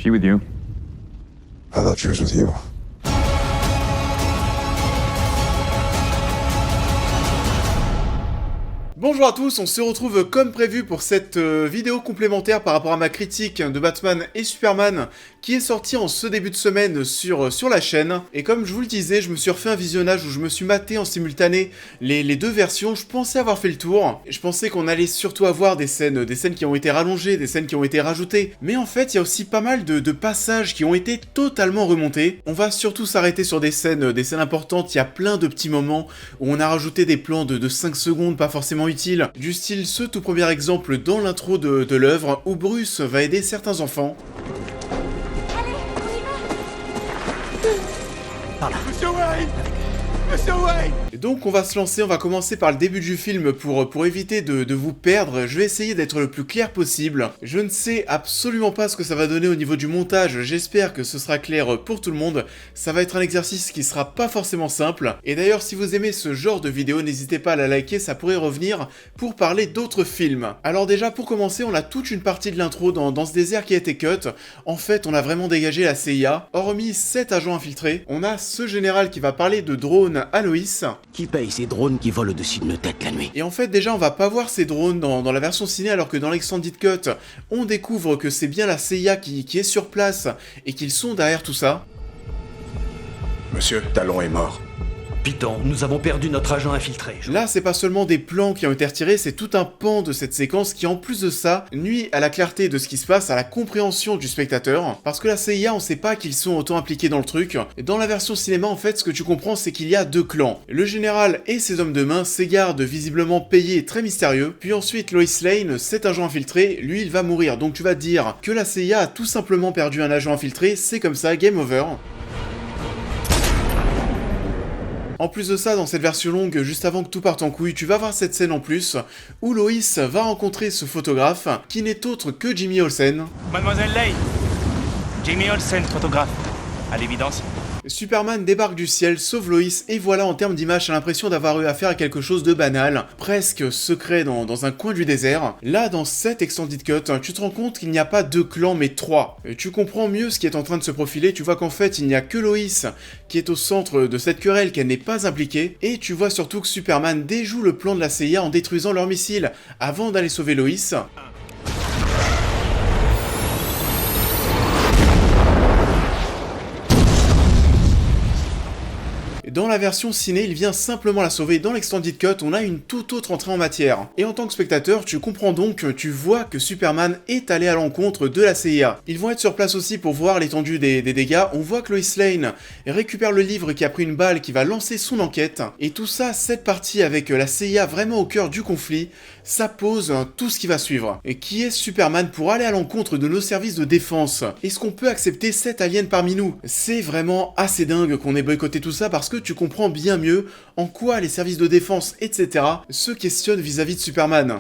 She with you? I thought she was with you. Bonjour à tous, on se retrouve comme prévu pour cette vidéo complémentaire par rapport à ma critique de Batman et Superman qui est sortie en ce début de semaine sur la chaîne. Et comme je vous le disais, je me suis refait un visionnage où je me suis maté en simultané les deux versions. Je pensais avoir fait le tour. Je pensais qu'on allait surtout avoir des scènes qui ont été rallongées, des scènes qui ont été rajoutées. Mais en fait, il y a aussi pas mal de passages qui ont été totalement remontés. On va surtout s'arrêter sur des scènes importantes. Il y a plein de petits moments où on a rajouté des plans de 5 secondes, pas forcément utile, du style ce tout premier exemple dans l'intro de l'œuvre où Bruce va aider certains enfants. Allez, on y va. Par là. Monsieur Wayne! Monsieur Wayne! Et donc on va se lancer, on va commencer par le début du film pour éviter de vous perdre. Je vais essayer d'être le plus clair possible. Je ne sais absolument pas ce que ça va donner au niveau du montage, j'espère que ce sera clair pour tout le monde. Ça va être un exercice qui sera pas forcément simple. Et d'ailleurs si vous aimez ce genre de vidéo, n'hésitez pas à la liker, ça pourrait revenir pour parler d'autres films. Alors déjà pour commencer, on a toute une partie de l'intro dans ce désert qui a été cut. En fait on a vraiment dégagé la CIA. Hormis 7 agents infiltrés, on a ce général qui va parler de drones à Loïs. Qui paye ces drones qui volent au-dessus de nos têtes la nuit? Et en fait déjà on va pas voir ces drones dans la version ciné alors que dans l'extended cut on découvre que c'est bien la CIA qui est sur place et qu'ils sont derrière tout ça. Monsieur, Talon est mort. Python, nous avons perdu notre agent infiltré. Là c'est pas seulement des plans qui ont été retirés, c'est tout un pan de cette séquence qui en plus de ça nuit à la clarté de ce qui se passe, à la compréhension du spectateur. Parce que la CIA on sait pas qu'ils sont autant impliqués dans le truc. Dans la version cinéma en fait ce que tu comprends c'est qu'il y a deux clans. Le général et ses hommes de main, ses gardes visiblement payés très mystérieux. Puis ensuite Lois Lane, cet agent infiltré, lui il va mourir. Donc tu vas te dire que la CIA a tout simplement perdu un agent infiltré, c'est comme ça, game over. En plus de ça, dans cette version longue, juste avant que tout parte en couille, tu vas voir cette scène en plus, où Lois va rencontrer ce photographe, qui n'est autre que Jimmy Olsen. Mademoiselle Lane, Jimmy Olsen, photographe. À l'évidence. Superman débarque du ciel, sauve Lois, et voilà, en termes d'image, j'ai l'impression d'avoir eu affaire à quelque chose de banal, presque secret dans un coin du désert. Là, dans cette extended cut, tu te rends compte qu'il n'y a pas deux clans, mais trois. Et tu comprends mieux ce qui est en train de se profiler, tu vois qu'en fait, il n'y a que Lois qui est au centre de cette querelle, qu'elle n'est pas impliquée, et tu vois surtout que Superman déjoue le plan de la CIA en détruisant leurs missiles, avant d'aller sauver Lois. Dans la version ciné, il vient simplement la sauver. Dans l'extended cut, on a une toute autre entrée en matière. Et en tant que spectateur, tu comprends donc, tu vois que Superman est allé à l'encontre de la CIA. Ils vont être sur place aussi pour voir l'étendue des dégâts. On voit que Lois Lane récupère le livre qui a pris une balle, qui va lancer son enquête. Et tout ça, cette partie avec la CIA vraiment au cœur du conflit, ça pose tout ce qui va suivre. Et qui est Superman pour aller à l'encontre de nos services de défense? Est-ce qu'on peut accepter cet alien parmi nous? C'est vraiment assez dingue qu'on ait boycotté tout ça parce que tu comprends bien mieux en quoi les services de défense, etc. se questionnent vis-à-vis de Superman.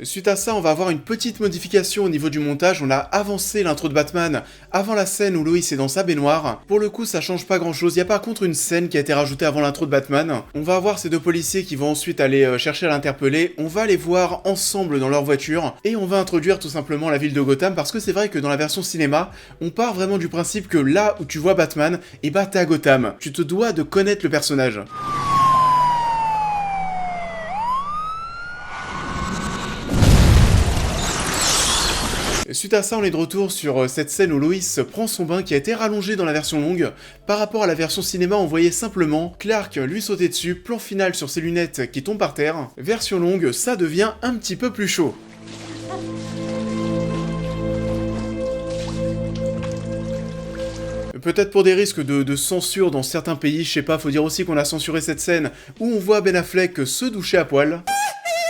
Suite à ça, on va avoir une petite modification au niveau du montage. On a avancé l'intro de Batman avant la scène où Lois est dans sa baignoire. Pour le coup, ça change pas grand chose. Il y a par contre une scène qui a été rajoutée avant l'intro de Batman. On va avoir ces deux policiers qui vont ensuite aller chercher à l'interpeller. On va les voir ensemble dans leur voiture. Et on va introduire tout simplement la ville de Gotham. Parce que c'est vrai que dans la version cinéma, on part vraiment du principe que là où tu vois Batman, et bah t'es à Gotham. Tu te dois de connaître le personnage. Suite à ça, on est de retour sur cette scène où Lois prend son bain qui a été rallongé dans la version longue. Par rapport à la version cinéma, on voyait simplement Clark lui sauter dessus, plan final sur ses lunettes qui tombent par terre. Version longue, ça devient un petit peu plus chaud. Peut-être pour des risques de censure dans certains pays, je sais pas, faut dire aussi qu'on a censuré cette scène où on voit Ben Affleck se doucher à poil.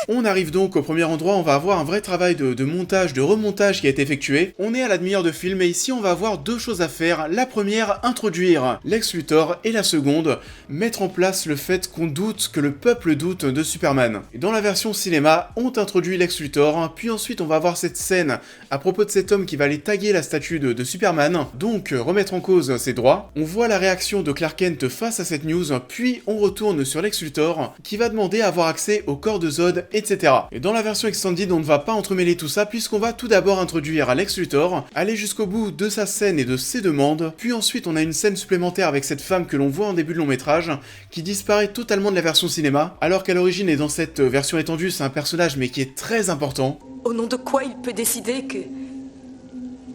On arrive donc au premier endroit, on va avoir un vrai travail de montage, de remontage qui a été effectué. On est à la demi-heure de film et ici on va avoir deux choses à faire. La première, introduire Lex Luthor, et la seconde, mettre en place le fait qu'on doute, que le peuple doute de Superman. Et dans la version cinéma, on introduit Lex Luthor, puis ensuite on va avoir cette scène à propos de cet homme qui va aller taguer la statue de Superman, donc remettre en cause ses droits. On voit la réaction de Clark Kent face à cette news, puis on retourne sur Lex Luthor qui va demander à avoir accès au corps de Zod etc. Et dans la version extended, on ne va pas entremêler tout ça puisqu'on va tout d'abord introduire Lex Luthor, aller jusqu'au bout de sa scène et de ses demandes, puis ensuite on a une scène supplémentaire avec cette femme que l'on voit en début de long métrage, qui disparaît totalement de la version cinéma, alors qu'à l'origine et dans cette version étendue, c'est un personnage mais qui est très important. Au nom de quoi il peut décider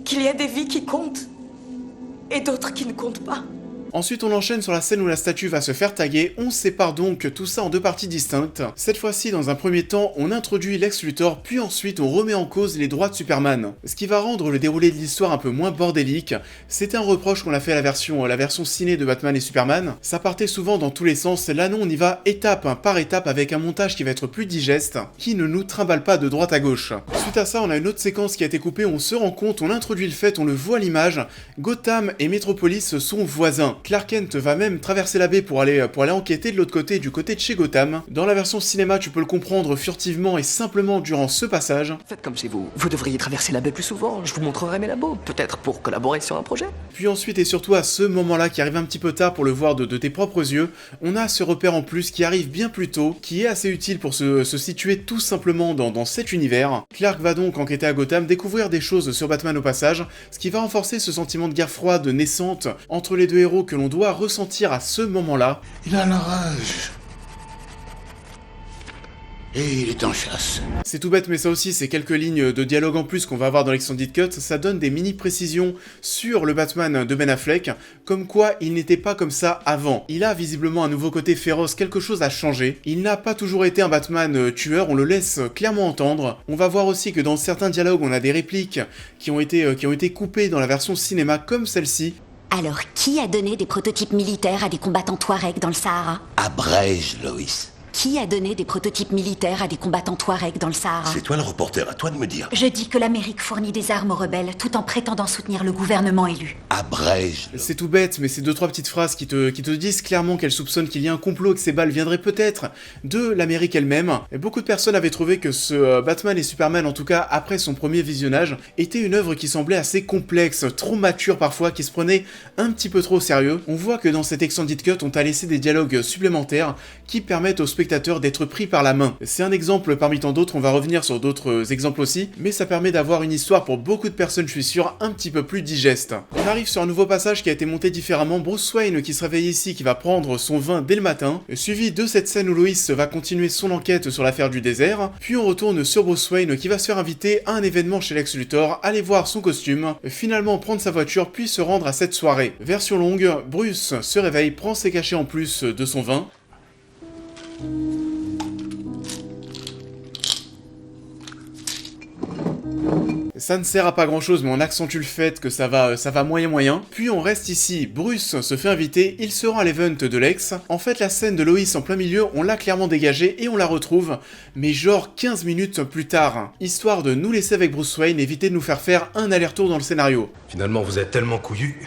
qu'il y a des vies qui comptent et d'autres qui ne comptent pas? Ensuite, on enchaîne sur la scène où la statue va se faire taguer, on sépare donc tout ça en deux parties distinctes. Cette fois-ci, dans un premier temps, on introduit Lex Luthor, puis ensuite on remet en cause les droits de Superman. Ce qui va rendre le déroulé de l'histoire un peu moins bordélique. C'était un reproche qu'on a fait à la version ciné de Batman et Superman. Ça partait souvent dans tous les sens, là non, on y va étape par étape avec un montage qui va être plus digeste, qui ne nous trimballe pas de droite à gauche. Suite à ça, on a une autre séquence qui a été coupée, on se rend compte, on introduit le fait, on le voit à l'image, Gotham et Metropolis sont voisins. Clark Kent va même traverser la baie pour aller enquêter de l'autre côté, du côté de chez Gotham. Dans la version cinéma, tu peux le comprendre furtivement et simplement durant ce passage. Faites comme chez vous. Vous devriez traverser la baie plus souvent. Je vous montrerai mes labos, peut-être pour collaborer sur un projet. Puis ensuite et surtout à ce moment-là, qui arrive un petit peu tard pour le voir de tes propres yeux, on a ce repère en plus qui arrive bien plus tôt, qui est assez utile pour se situer tout simplement dans cet univers. Clark va donc enquêter à Gotham, découvrir des choses sur Batman au passage, ce qui va renforcer ce sentiment de guerre froide naissante entre les deux héros que l'on doit ressentir à ce moment-là. Il a la rage. Et il est en chasse. C'est tout bête, mais ça aussi, c'est quelques lignes de dialogue en plus qu'on va avoir dans l'Extended Cut, ça donne des mini-précisions sur le Batman de Ben Affleck, comme quoi il n'était pas comme ça avant. Il a visiblement un nouveau côté féroce, quelque chose a changé. Il n'a pas toujours été un Batman tueur, on le laisse clairement entendre. On va voir aussi que dans certains dialogues, on a des répliques qui ont été coupées dans la version cinéma, comme celle-ci. Alors, qui a donné des prototypes militaires à des combattants Touaregs dans le Sahara? Abrège, Loïs. Qui a donné des prototypes militaires à des combattants Touaregs dans le Sahara? C'est toi le reporter, à toi de me dire. Je dis que l'Amérique fournit des armes aux rebelles tout en prétendant soutenir le gouvernement élu. Abrège. C'est tout bête, mais c'est 2-3 petites phrases qui te disent clairement qu'elle soupçonne qu'il y a un complot et que ces balles viendraient peut-être de l'Amérique elle-même. Et beaucoup de personnes avaient trouvé que ce Batman et Superman, en tout cas après son premier visionnage, était une œuvre qui semblait assez complexe, trop mature parfois, qui se prenait un petit peu trop au sérieux. On voit que dans cet Extended Cut, on t'a laissé des dialogues supplémentaires qui permettent aux spectateurs d'être pris par la main. C'est un exemple parmi tant d'autres, on va revenir sur d'autres exemples aussi, mais ça permet d'avoir une histoire pour beaucoup de personnes, je suis sûr, un petit peu plus digeste. On arrive sur un nouveau passage qui a été monté différemment, Bruce Wayne qui se réveille ici, qui va prendre son vin dès le matin, suivi de cette scène où Lois va continuer son enquête sur l'affaire du désert, puis on retourne sur Bruce Wayne qui va se faire inviter à un événement chez Lex Luthor, aller voir son costume, finalement prendre sa voiture puis se rendre à cette soirée. Version longue, Bruce se réveille, prend ses cachets en plus de son vin. Ça ne sert à pas grand chose, mais on accentue le fait que ça va moyen. Puis on reste ici, Bruce se fait inviter, il se rend à l'event de Lex. En fait, la scène de Lois en plein milieu, on l'a clairement dégagée et on la retrouve, mais genre 15 minutes plus tard. Histoire de nous laisser avec Bruce Wayne, éviter de nous faire un aller-retour dans le scénario. Finalement, vous êtes tellement couillu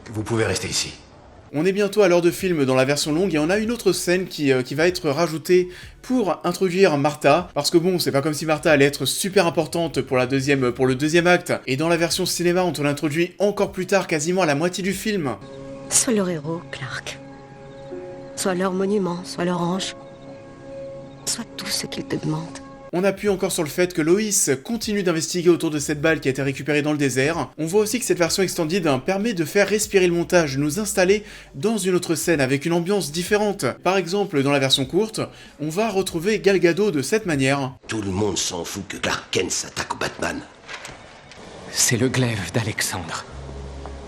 que vous pouvez rester ici. On est bientôt à l'heure de film dans la version longue et on a une autre scène qui va être rajoutée pour introduire Martha, parce que bon, c'est pas comme si Martha allait être super importante pour le deuxième acte, et dans la version cinéma, on te l'introduit encore plus tard, quasiment à la moitié du film. Sois leur héros, Clark. Sois leur monument, sois leur ange. Sois tout ce qu'ils te demandent. On appuie encore sur le fait que Lois continue d'investiguer autour de cette balle qui a été récupérée dans le désert. On voit aussi que cette version extended permet de faire respirer le montage, de nous installer dans une autre scène avec une ambiance différente. Par exemple, dans la version courte, on va retrouver Gal Gadot de cette manière. Tout le monde s'en fout que Clark Kent s'attaque au Batman. C'est le glaive d'Alexandre.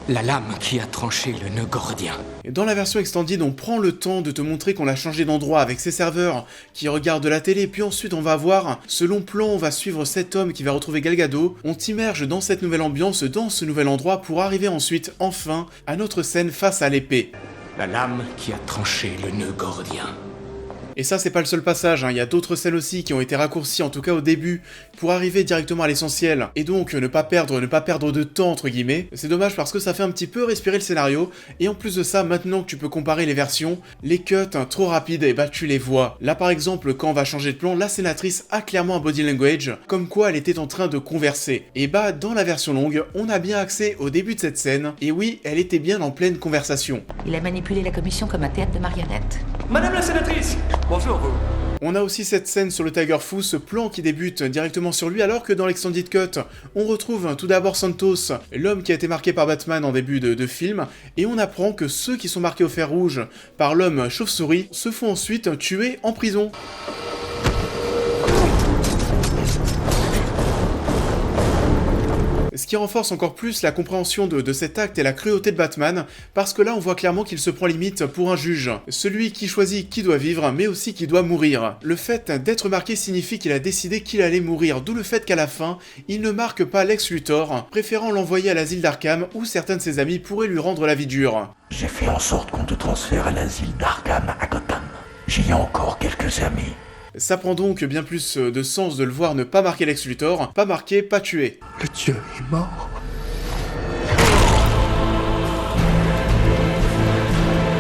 La lame qui a tranché le nœud gordien. Et dans la version extended, on prend le temps de te montrer qu'on a changé d'endroit avec ses serveurs qui regardent la télé, puis ensuite on va voir ce long plan, on va suivre cet homme qui va retrouver Gal Gadot, on t'immerge dans cette nouvelle ambiance, dans ce nouvel endroit pour arriver ensuite, enfin, à notre scène face à l'épée. La lame qui a tranché le nœud gordien. Et ça, c'est pas le seul passage, il y a d'autres scènes aussi qui ont été raccourcies, en tout cas au début, pour arriver directement à l'essentiel, et donc ne pas perdre de temps, entre guillemets. C'est dommage parce que ça fait un petit peu respirer le scénario, et en plus de ça, maintenant que tu peux comparer les versions, les cuts trop rapides, et bah tu les vois. Là par exemple, quand on va changer de plan, la sénatrice a clairement un body language, comme quoi elle était en train de converser. Et bah, dans la version longue, on a bien accès au début de cette scène, et oui, elle était bien en pleine conversation. Il a manipulé la commission comme un théâtre de marionnettes. Madame la sénatrice, bonjour vous. On a aussi cette scène sur le Tiger Fu, ce plan qui débute directement sur lui, alors que dans l'Extended Cut, on retrouve tout d'abord Santos, l'homme qui a été marqué par Batman en début de film, et on apprend que ceux qui sont marqués au fer rouge par l'homme chauve-souris se font ensuite tuer en prison. Ce qui renforce encore plus la compréhension de cet acte et la cruauté de Batman, parce que là on voit clairement qu'il se prend limite pour un juge. Celui qui choisit qui doit vivre, mais aussi qui doit mourir. Le fait d'être marqué signifie qu'il a décidé qu'il allait mourir, d'où le fait qu'à la fin, il ne marque pas Lex Luthor, préférant l'envoyer à l'asile d'Arkham où certains de ses amis pourraient lui rendre la vie dure. J'ai fait en sorte qu'on te transfère à l'asile d'Arkham à Gotham. J'y ai encore quelques amis. Ça prend donc bien plus de sens de le voir ne pas marquer Lex Luthor, pas marquer, pas tuer. Le dieu est mort.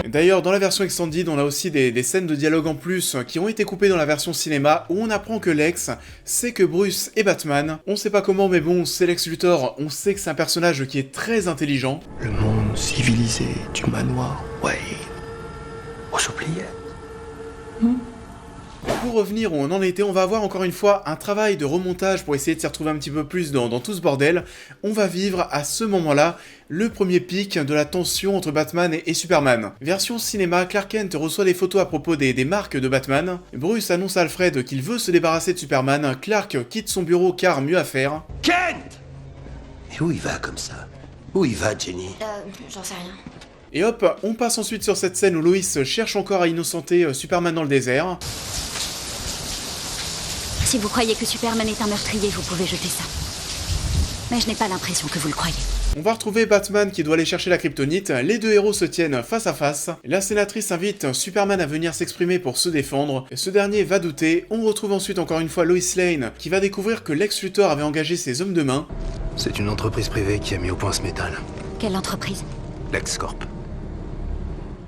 D'ailleurs, dans la version extended, on a aussi des scènes de dialogue en plus qui ont été coupées dans la version cinéma, où on apprend que Lex sait que Bruce est Batman. On sait pas comment, mais bon, c'est Lex Luthor, on sait que c'est un personnage qui est très intelligent. Le monde civilisé du manoir Wayne. Aux oubliettes. Pour revenir où on en était, on va avoir encore une fois un travail de remontage pour essayer de s'y retrouver un petit peu plus dans tout ce bordel. On va vivre à ce moment-là le premier pic de la tension entre Batman et Superman. Version cinéma, Clark Kent reçoit des photos à propos des marques de Batman. Bruce annonce à Alfred qu'il veut se débarrasser de Superman. Clark quitte son bureau car mieux à faire. Kent! Et où il va comme ça? Où il va, Jenny? J'en sais rien. Et hop, on passe ensuite sur cette scène où Lois cherche encore à innocenter Superman dans le désert. Si vous croyez que Superman est un meurtrier, vous pouvez jeter ça. Mais je n'ai pas l'impression que vous le croyez. On va retrouver Batman qui doit aller chercher la kryptonite, les deux héros se tiennent face à face, la sénatrice invite Superman à venir s'exprimer pour se défendre, ce dernier va douter, on retrouve ensuite encore une fois Lois Lane qui va découvrir que Lex Luthor avait engagé ses hommes de main. C'est une entreprise privée qui a mis au point ce métal. Quelle entreprise? LexCorp.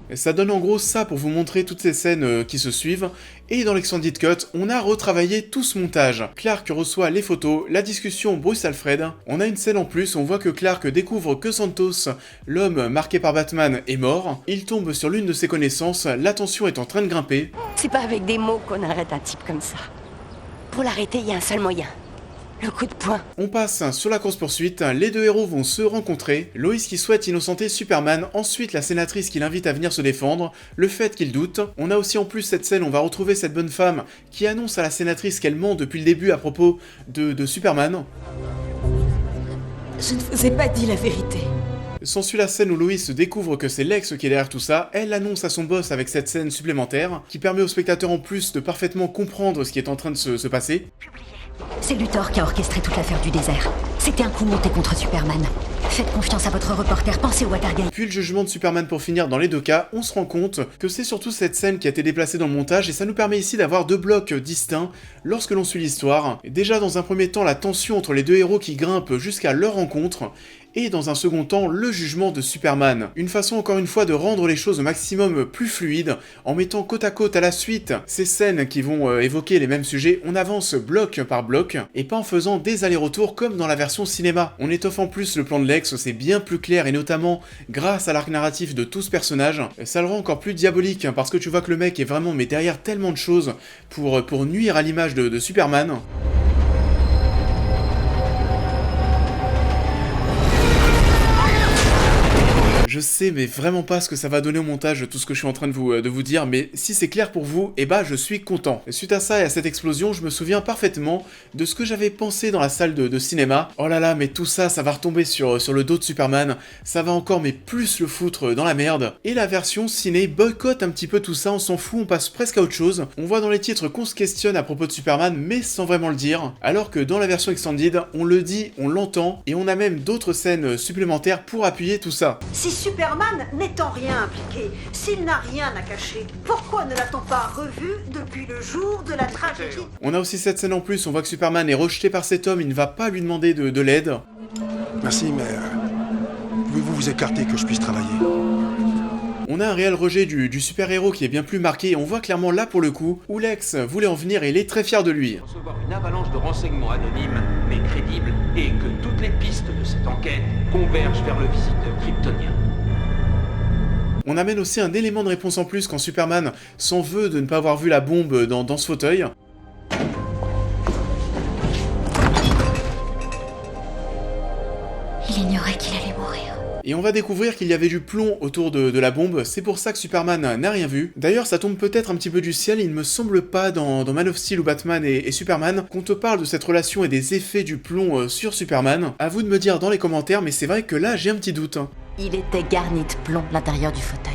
Et ça donne en gros ça pour vous montrer toutes ces scènes qui se suivent, et dans l'Extended Cut, on a retravaillé tout ce montage. Clark reçoit les photos, la discussion Bruce-Alfred, on a une scène en plus, on voit que Clark découvre que Santos, l'homme marqué par Batman, est mort, il tombe sur l'une de ses connaissances, la tension est en train de grimper. C'est pas avec des mots qu'on arrête un type comme ça. Pour l'arrêter, il y a un seul moyen. Le coup de poing. On passe sur la course-poursuite, les deux héros vont se rencontrer, Lois qui souhaite innocenter Superman, ensuite la sénatrice qui l'invite à venir se défendre, le fait qu'il doute. On a aussi en plus cette scène, on va retrouver cette bonne femme qui annonce à la sénatrice qu'elle ment depuis le début à propos de Superman. Je ne vous ai pas dit la vérité. S'ensuit la scène où Lois découvre que c'est Lex qui est derrière tout ça, elle l'annonce à son boss avec cette scène supplémentaire, qui permet au spectateur en plus de parfaitement comprendre ce qui est en train de se passer. C'est Luthor qui a orchestré toute l'affaire du désert. C'était un coup monté contre Superman. Faites confiance à votre reporter, pensez au Watergate. Puis le jugement de Superman pour finir, dans les deux cas, on se rend compte que c'est surtout cette scène qui a été déplacée dans le montage et ça nous permet ici d'avoir deux blocs distincts lorsque l'on suit l'histoire. Déjà dans un premier temps, la tension entre les deux héros qui grimpent jusqu'à leur rencontre, et dans un second temps, le jugement de Superman. Une façon encore une fois de rendre les choses au maximum plus fluides, en mettant côte à côte à la suite ces scènes qui vont évoquer les mêmes sujets, on avance bloc par bloc, et pas en faisant des allers-retours comme dans la version cinéma. On étoffe en plus le plan de Lex, c'est bien plus clair, et notamment grâce à l'arc narratif de tout ce personnage, ça le rend encore plus diabolique, parce que tu vois que le mec est vraiment mais derrière tellement de choses pour nuire à l'image de Superman. Je sais mais vraiment pas ce que ça va donner au montage, tout ce que je suis en train de vous dire, mais si c'est clair pour vous, eh bah je suis content. Suite à ça et à cette explosion, je me souviens parfaitement de ce que j'avais pensé dans la salle de cinéma. Oh là là, mais tout ça, ça va retomber sur le dos de Superman, ça va encore mais plus le foutre dans la merde. Et la version ciné boycotte un petit peu tout ça, on s'en fout, on passe presque à autre chose. On voit dans les titres qu'on se questionne à propos de Superman, mais sans vraiment le dire, alors que dans la version extended, on le dit, on l'entend, et on a même d'autres scènes supplémentaires pour appuyer tout ça. Si Superman n'est en rien impliqué, s'il n'a rien à cacher, pourquoi ne l'a-t-on pas revu depuis le jour de la tragédie? On a aussi cette scène en plus, on voit que Superman est rejeté par cet homme, il ne va pas lui demander de l'aide. Merci, mais pouvez-vous vous écarter que je puisse travailler? On a un réel rejet du super-héros qui est bien plus marqué, et on voit clairement là pour le coup où Lex voulait en venir et il est très fier de lui. Recevoir une avalanche de renseignements anonymes, mais crédibles, et que toutes les pistes de cette enquête convergent vers le visiteur kryptonien. On amène aussi un élément de réponse en plus quand Superman s'en veut de ne pas avoir vu la bombe dans ce fauteuil. Il ignorait qu'il allait mourir. Et on va découvrir qu'il y avait du plomb autour de la bombe, c'est pour ça que Superman n'a rien vu. D'ailleurs, ça tombe peut-être un petit peu du ciel, il ne me semble pas dans Man of Steel ou Batman et Superman qu'on te parle de cette relation et des effets du plomb sur Superman. À vous de me dire dans les commentaires, mais c'est vrai que là, j'ai un petit doute. Il était garni de plomb, l'intérieur du fauteuil.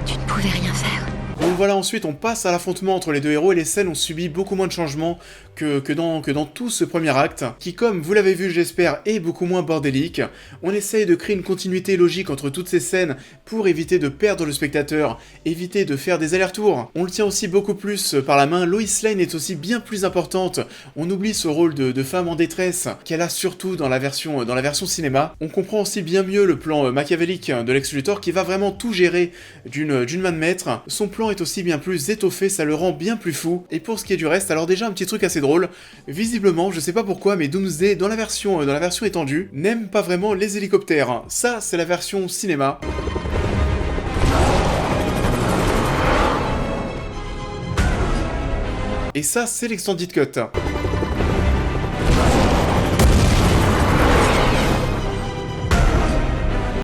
Tu ne pouvais rien faire. Donc voilà, ensuite on passe à l'affrontement entre les deux héros et les scènes ont subi beaucoup moins de changements que dans tout ce premier acte, qui comme vous l'avez vu j'espère est beaucoup moins bordélique. On essaye de créer une continuité logique entre toutes ces scènes pour éviter de perdre le spectateur, éviter de faire des allers-retours. On le tient aussi beaucoup plus par la main, Lois Lane est aussi bien plus importante, on oublie ce rôle de femme en détresse qu'elle a surtout dans la version cinéma. On comprend aussi bien mieux le plan machiavélique de Lex Luthor qui va vraiment tout gérer d'une main de maître. Son plan est aussi bien plus étoffé, ça le rend bien plus fou. Et pour ce qui est du reste, alors déjà un petit truc assez drôle, visiblement, je sais pas pourquoi, mais Doomsday, dans la version étendue, n'aime pas vraiment les hélicoptères. Ça, c'est la version cinéma. Et ça, c'est l'extended cut.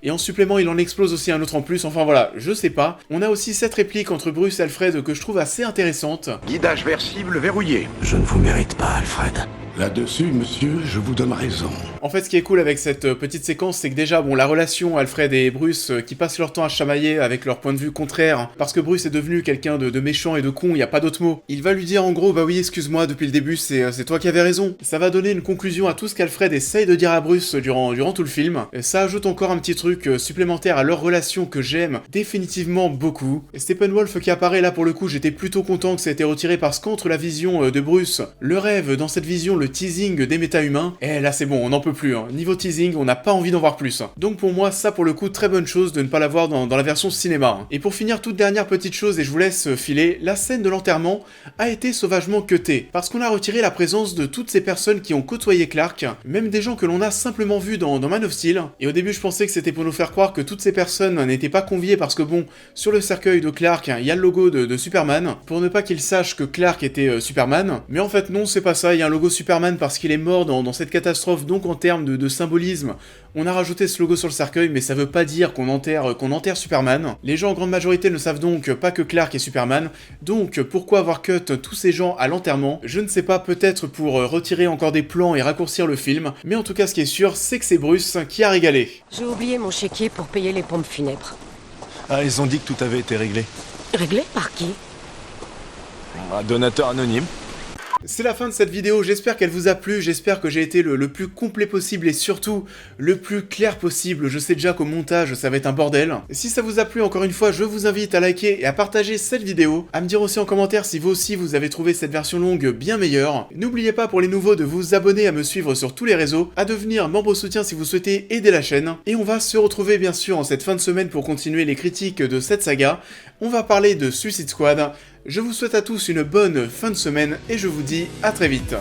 Et en supplément, il en explose aussi un autre en plus, enfin voilà, je sais pas. On a aussi cette réplique entre Bruce et Alfred que je trouve assez intéressante. Guidage vers cible verrouillé. Je ne vous mérite pas, Alfred. Là-dessus, monsieur, je vous donne raison. En fait, ce qui est cool avec cette petite séquence, c'est que déjà, bon, la relation Alfred et Bruce qui passent leur temps à chamailler avec leur point de vue contraire, parce que Bruce est devenu quelqu'un de méchant et de con, y a pas d'autre mot. Il va lui dire en gros, bah oui, excuse-moi, depuis le début, c'est toi qui avais raison. Ça va donner une conclusion à tout ce qu'Alfred essaye de dire à Bruce durant tout le film. Et ça ajoute encore un petit truc supplémentaire à leur relation que j'aime définitivement beaucoup. Et Steppenwolf qui apparaît là pour le coup, j'étais plutôt content que ça ait été retiré parce qu'entre la vision de Bruce, le rêve dans cette vision, le teasing des méta-humains, et là c'est bon, on n'en peut plus. Niveau teasing, on n'a pas envie d'en voir plus. Donc pour moi, ça pour le coup, très bonne chose de ne pas l'avoir dans la version cinéma. Et pour finir, toute dernière petite chose, et je vous laisse filer, la scène de l'enterrement a été sauvagement cutée, parce qu'on a retiré la présence de toutes ces personnes qui ont côtoyé Clark, même des gens que l'on a simplement vus dans Man of Steel. Et au début, je pensais que c'était pour nous faire croire que toutes ces personnes n'étaient pas conviées, parce que bon, sur le cercueil de Clark, il y a le logo de Superman, pour ne pas qu'il sache que Clark était Superman. Mais en fait non, c'est pas ça, il y a un logo Superman parce qu'il est mort dans cette catastrophe, donc en termes de symbolisme, on a rajouté ce logo sur le cercueil, mais ça veut pas dire qu'on enterre Superman. Les gens en grande majorité ne savent donc pas que Clark est Superman, donc pourquoi avoir cut tous ces gens à l'enterrement? Je ne sais pas, peut-être pour retirer encore des plans et raccourcir le film, mais en tout cas ce qui est sûr, c'est que c'est Bruce qui a régalé. J'ai oublié mon chéquier pour payer les pompes funèbres. Ah, ils ont dit que tout avait été réglé. Réglé par qui? Un donateur anonyme. C'est la fin de cette vidéo, j'espère qu'elle vous a plu, j'espère que j'ai été le plus complet possible et surtout le plus clair possible. Je sais déjà qu'au montage ça va être un bordel. Si ça vous a plu, encore une fois, je vous invite à liker et à partager cette vidéo, à me dire aussi en commentaire si vous aussi vous avez trouvé cette version longue bien meilleure. N'oubliez pas pour les nouveaux de vous abonner, à me suivre sur tous les réseaux, à devenir membre soutien si vous souhaitez aider la chaîne. Et on va se retrouver bien sûr en cette fin de semaine pour continuer les critiques de cette saga. On va parler de Suicide Squad. Je vous souhaite à tous une bonne fin de semaine et je vous dis à très vite.